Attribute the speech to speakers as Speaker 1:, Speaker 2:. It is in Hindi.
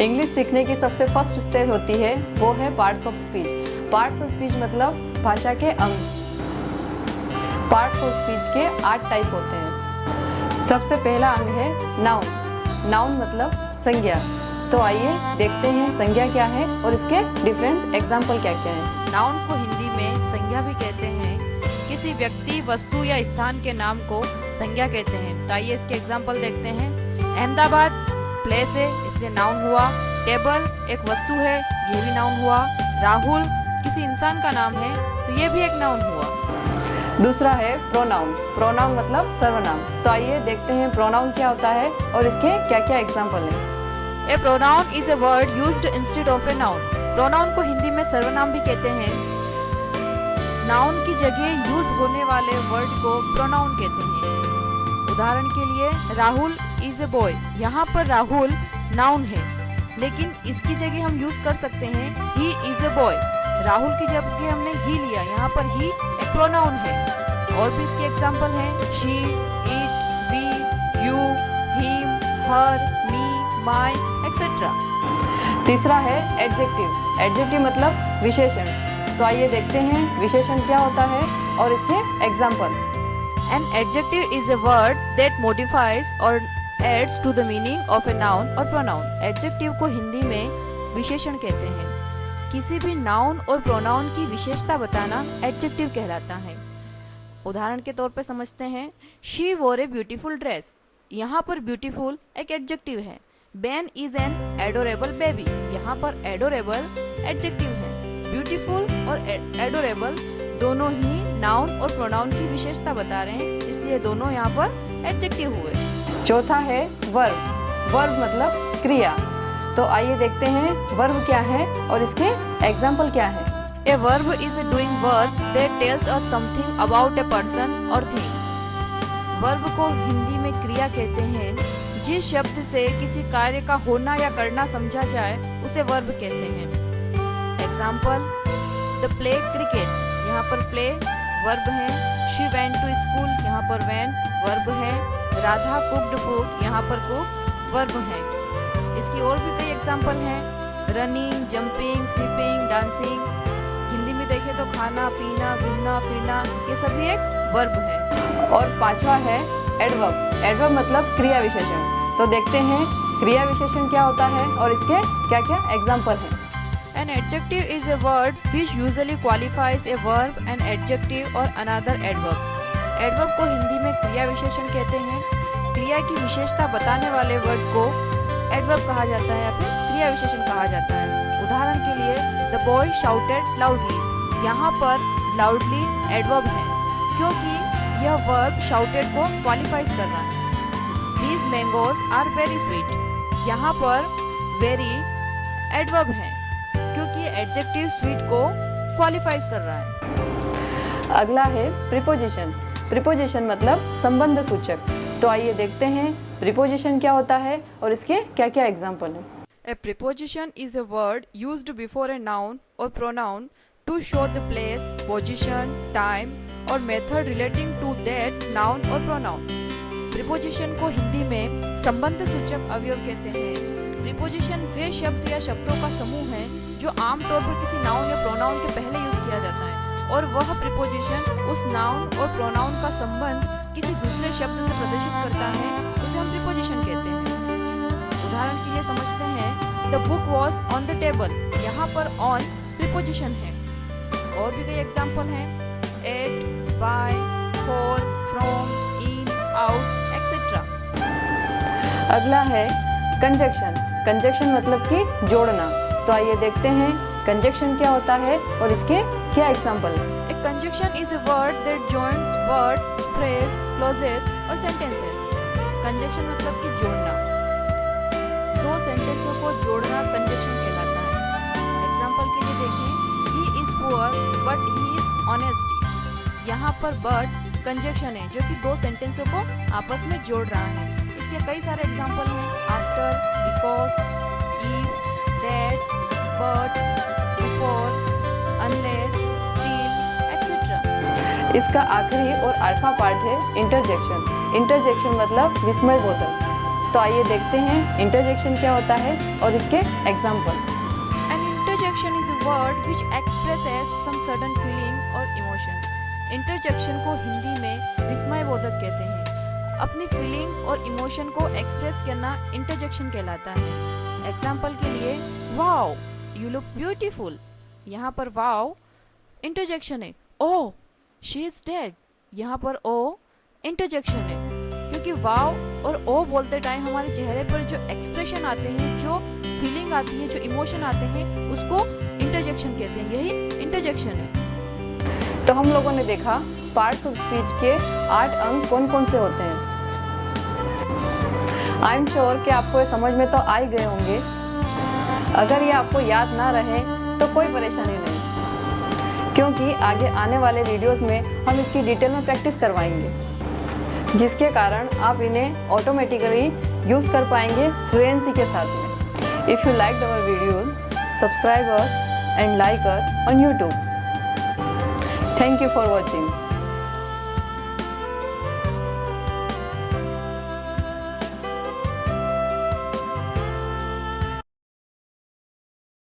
Speaker 1: इंग्लिश सीखने की सबसे फर्स्ट स्टेज होती है वो है parts of speech. Parts of speech मतलब भाषा के अंग। पार्ट्स ऑफ स्पीच के 8 टाइप होते हैं। सबसे पहला अंग है नाउन। नाउन मतलब संज्ञा। तो आइए देखते हैं संज्ञा क्या है और इसके डिफरेंट एग्जाम्पल क्या क्या है।
Speaker 2: नाउन को हिंदी में संज्ञा भी कहते हैं। किसी व्यक्ति, वस्तु या स्थान के नाम को संज्ञा कहते हैं। तो आइए इसके एग्जाम्पल देखते हैं। अहमदाबाद प्लेस है इसलिए नाउन हुआ। टेबल एक वस्तु है, ये भी नाउन हुआ। राहुल किसी इंसान का नाम है तो ये भी एक नाउन हुआ।
Speaker 1: दूसरा है प्रोनाउन। प्रोनाउन मतलब सर्वनाम। तो आइए देखते हैं प्रोनाउन क्या होता है और इसके क्या क्या एग्जाम्पल हैं।
Speaker 2: A pronoun is a word used instead of a noun. Pronoun को हिंदी में सर्वनाम भी कहते हैं। नाउन की जगह यूज होने वाले वर्ड को प्रोनाउन कहते हैं। उदाहरण के लिए राहुल इज ए बॉय। यहाँ पर राहुल नाउन है लेकिन इसकी जगह हम यूज कर सकते हैं he is a boy. Rahul की जगह हमने ही लिया, यहाँ पर ही एक प्रोनाउन है। और भी इसके एग्जाम्पल हैं she, it, we, you, him, her, me, my etcetera.
Speaker 1: तीसरा है एडजेक्टिव। एडजेक्टिव मतलब विशेषण। तो आइए देखते हैं विशेषण क्या होता है और इसके example.
Speaker 2: An adjective is a word that modifies or adds to the meaning of a noun or pronoun. Adjective को हिंदी में विशेषण कहते हैं। किसी भी नाउन और प्रोनाउन की विशेषता बताना एडजेक्टिव कहलाता है। उदाहरण के तौर पर समझते हैं She wore a beautiful dress। यहाँ पर beautiful एक एडजेक्टिव है। Ben is an adorable baby। यहाँ पर adorable एडजेक्टिव है। Beautiful और adorable दोनों ही नाउन और प्रोनाउन की विशेषता बता रहे हैं, इसलिए दोनों यहाँ पर एडजेक्टिव हुए।
Speaker 1: चौथा है वर्ब। वर्ब मतलब क्रिया। तो आइए देखते हैं वर्ब क्या है और इसके एग्जाम्पल क्या है।
Speaker 2: A verb is doing work that tells us something about a person और थिंग। वर्ब को हिंदी में क्रिया कहते हैं। जिस शब्द से किसी कार्य का होना या करना समझा जाए उसे वर्ब कहते हैं। Example the play cricket. यहाँ पर प्ले वर्ब है। शी वेंट टू स्कूल, यहाँ पर वेंट वर्ब है। राधा कुक्ड फूड, यहाँ पर कुक वर्ब है। इसकी और भी कई एग्जाम्पल हैं running, jumping, sleeping, dancing. Hindi में देखें तो खाना, पीना, घूमना, फिरना, ये सभी एक वर्ब है।
Speaker 1: और पांचवा है एडवर्ब। एडवर्ब मतलब क्रिया विशेषण। तो देखते हैं क्रिया विशेषण क्या होता है और इसके क्या क्या एग्जाम्पल हैं।
Speaker 2: An adjective is a word which usually qualifies a verb, an adjective or another adverb. Adverb को हिंदी में क्रिया विशेषण कहते हैं। क्रिया की विशेषता बताने वाले वर्ड को adverb कहा जाता है या फिर क्रिया विशेषण कहा जाता है। उदाहरण के लिए The boy shouted loudly। यहाँ पर loudly adverb है क्योंकि यह verb shouted को qualifies कर रहा है। These mangoes are very sweet। यहाँ पर very adverb है क्योंकि एडजेक्टिव स्वीट को क्वालिफाई कर रहा है।
Speaker 1: अगला है प्रीपोजिशन। प्रीपोजिशन मतलब संबंध सूचक। तो आइए देखते हैं प्रीपोजिशन क्या होता है और इसके क्या क्या एग्जाम्पल हैं।
Speaker 2: A preposition is a word used before a noun और pronoun to show the place, position, time और method relating to that noun और प्रोनाउन। प्रीपोजिशन को हिंदी में संबंध सूचक अवयव कहते हैं। प्रीपोजिशन वे शब्द या शब्दों का समूह है जो आमतौर पर किसी नाउन या प्रोनाउन के पहले यूज किया जाता है और वह प्रीपोजिशन उस नाउन और प्रोनाउन का संबंध किसी दूसरे शब्द से प्रदर्शित करता है, उसे हम प्रीपोजिशन कहते हैं। उदाहरण के लिए समझते हैं the book was on the table. यहाँ पर ऑन प्रीपोजिशन है। और भी कई एग्जाम्पल हैं at, by, for, from, in, out etcetera.
Speaker 1: अगला है कंजक्शन। कंजक्शन मतलब कि जोड़ना। तो आइए देखते हैं कंजक्शन क्या होता है और इसके क्या एग्जाम्पल हैं।
Speaker 2: A conjunction is a word that joins words, phrase, clauses और sentences. Conjunction मतलब कि जोड़ना। दो सेंटेंसों को जोड़ना कंजक्शन कहलाता है। एग्जाम्पल के लिए देखें he is poor but he is honest। यहाँ पर but कंजक्शन है जो कि दो सेंटेंसों को आपस में जोड़ रहा है। इसके कई सारे एग्जाम्पल हैं after, because, if, that, but, before, unless, till, etc.
Speaker 1: इसका आखिरी और अल्फा पार्ट है इंटरजेक्शन। इंटरजेक्शन मतलब विस्मय बोधक। तो आइए देखते हैं इंटरजेक्शन क्या होता है और इसके example.
Speaker 2: An interjection is a word which expresses some sudden feeling or emotions. Interjection को हिंदी में विस्मयबोधक कहते हैं। अपनी फीलिंग और इमोशन को एक्सप्रेस करना इंटरजेक्शन कहलाता है। एग्जाम्पल के लिए, वाओ यू लुक ब्यूटीफुल। यहाँ पर वाओ इंटरजेक्शन है। ओह शी इज डेड, यहाँ पर ओ इंटरजेक्शन है, क्योंकि वाओ और ओ बोलते टाइम हमारे चेहरे पर जो एक्सप्रेशन आते हैं, जो फीलिंग आती है, जो इमोशन आते हैं, उसको इंटरजेक्शन कहते हैं। यही इंटरजेक्शन है।
Speaker 1: तो हम लोगों ने देखा पार्ट्स ऑफ स्पीच के 8 अंग कौन कौन से होते हैं। आई एम श्योर कि आपको ये समझ में तो आ ही गए होंगे। अगर ये आपको याद ना रहे तो कोई परेशानी नहीं, क्योंकि आगे आने वाले वीडियोस में हम इसकी डिटेल में प्रैक्टिस करवाएंगे, जिसके कारण आप इन्हें ऑटोमेटिकली यूज़ कर पाएंगे फ्लुएंसी के साथ में। If you like our video, subscribe us and like us on YouTube. Thank you for watching.